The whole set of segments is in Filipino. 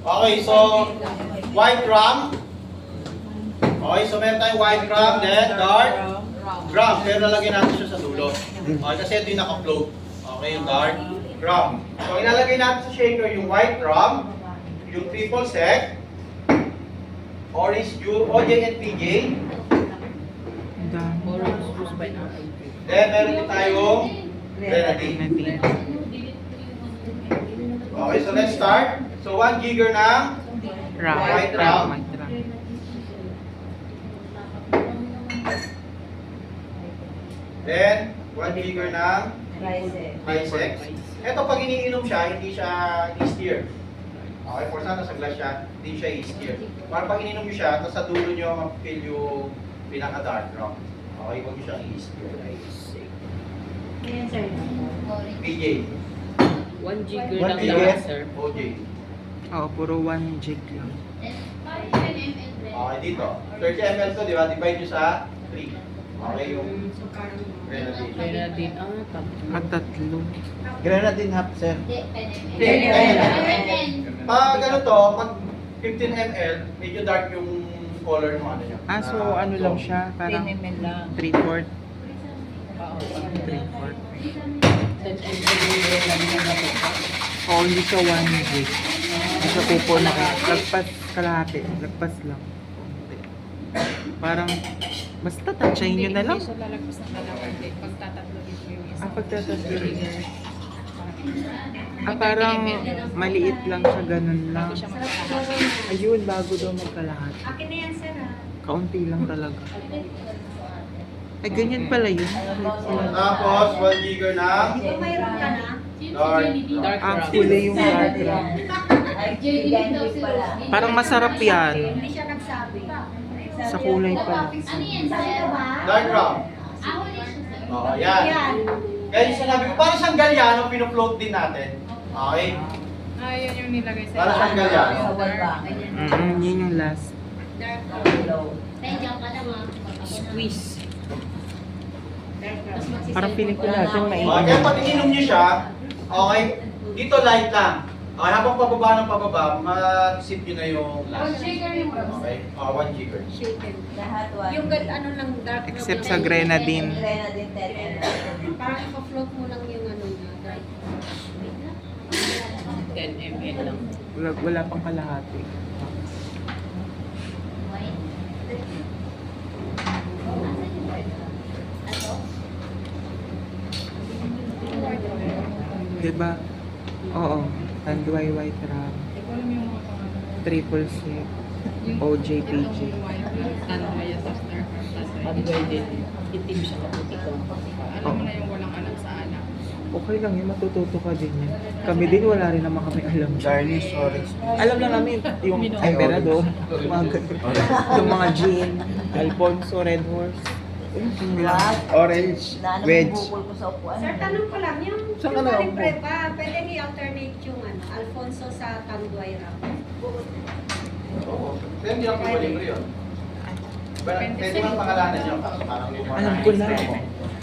Okay, so white rum. Okay, so meron tayong white rum, then dark rum. Pero lalagyan natin siya sa dulo. Okay, kasi ito yung naka-float. Okay, yung dark rum. So ilalagay natin sa shaker yung white rum, yung triple sec, orange juice, OJ and PJ. Orange juice by apple. Then meron din tayong grenadine. Okay, so let's start. So 1 jigger ng white rum. Then 1 jigger ng Trisex. Ito pag iniinom siya, hindi siya i-steer. Okay, for sana sa glass siya, hindi siya i-steer. Para pag ininom nyo siya, tapos sa dulo nyo ma-fill yung pinaka-dark rum. Okay, huwag nyo siyang i-steer. PJ. 1 jigger 1 lang jigger, lang, sir. OJ. Oo, puro 1 jig lang. Okay, dito. 30 ml to, di ba? Divide nyo sa 3. Okay, yung grenadine. Grenadine, tatlo. At tatlo. Grenadine half, sir. 10 ml. Pag ano to, pag 15 ml, medyo dark yung color ng ano niya. Ah, so ano lang siya? 10 Parang ml lang. 3/4. Oo. 3/4. 10 ml lang yung Oo, hindi siya 1 jig. Hindi siya pupo na lagpas kalahati. Lagpas lang. Konti. Parang, basta tatsayin nyo na lang. Hindi siya lalagpas ng kalahati. Pagtatatlohin mo yung isa. Ah, pagtatatlo. Ah, parang maliit lang siya, ganun lang. Bago siya magkalahati. Ayun, bago daw magkalahati. Akin na yan, sir. Kaunti lang talaga. Ay, ganyan pala yun. Tapos, 1 jigger ng Di ba mayroon ka na? dark rum. Dark Ang rum. kulay yung dark rum. Parang masarap yan. Hindi siya nagsabi. Sa kulay pala. Sabi ko ba? Dark rum. Oo, yan. Yan. Kaya yung sinabi ko, parang siyang galyano, pinofloat din natin. Okay? Ah, yun yung nilagay sa Para siyang galyano. Yun yung last. Squeeze. Parang feeling ko natin Okay, mainit. kaya pag ininom nyo siya, okay, dito light lang. Okay, habang pababa ng pababa, ma-sip nyo na yung last. Okay? 1 jigger. Yung ano lang, dark rum. Except sa grenadine. Parang ipa-float mo lang yung ano niya. Dark. 10 ml lang. Wala pang kalahati. Diba? Oo. Tanduay white rum. Ikaw alam yung mga pangalan. Triple sec. OJPG. Tanduay at Star Tanduay din. Itim siya kaputi ko. Alam mo na yung walang anak sa anak. Okay lang yun, matututo ka din yan. Kami din, wala rin naman kami alam. Garnish orange. Alam lang namin yung Emperador, yung mga ganun. Yung mga gin, Alfonso, Red Horse. Yung lang. Orange wedge. Sir, tanong ko lang, yung Saan ka na yung upo? pre ba, pwede i-alternate yung ano, Alfonso sa Tanduay rum? Oo. Pero hindi lang po libre yun. Pwede man pangalanan nyo. Parang yung mga Alam ko na.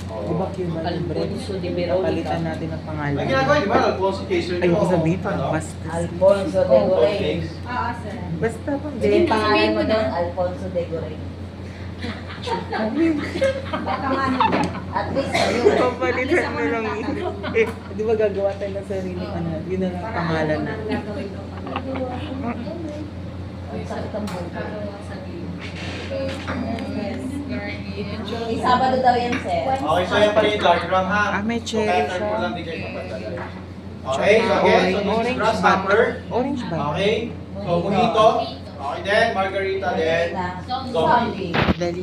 Oo. Di ba Cuban libre? Alfonso de Veronica. Palitan natin ang pangalan. May ginagawa, di ba? Alfonso Chaser. Ayoko sabihin, Ano? parang basta. Alfonso de Gorey. Cakes. Oo, sir. Basta pang Yung pangalan mo doon, Alfonso de Gorey. Baka ano dyan. At least sa'yo. Papalitan na lang yun. Eh, di ba gagawa tayo ng sariling ano? Yun na lang ang pangalan na. Ang sakit ang buko. Yes. Isabado daw yan, sir. Okay, so yan pala yung dark rum ha. Ah, may So, cherry kaya turn siya. mo lang din kayo kapatid. Okay, so again, so this is Orange grasshopper. Orange ba? Okay, so mojito. Okay, then margarita, then Zombie. Dali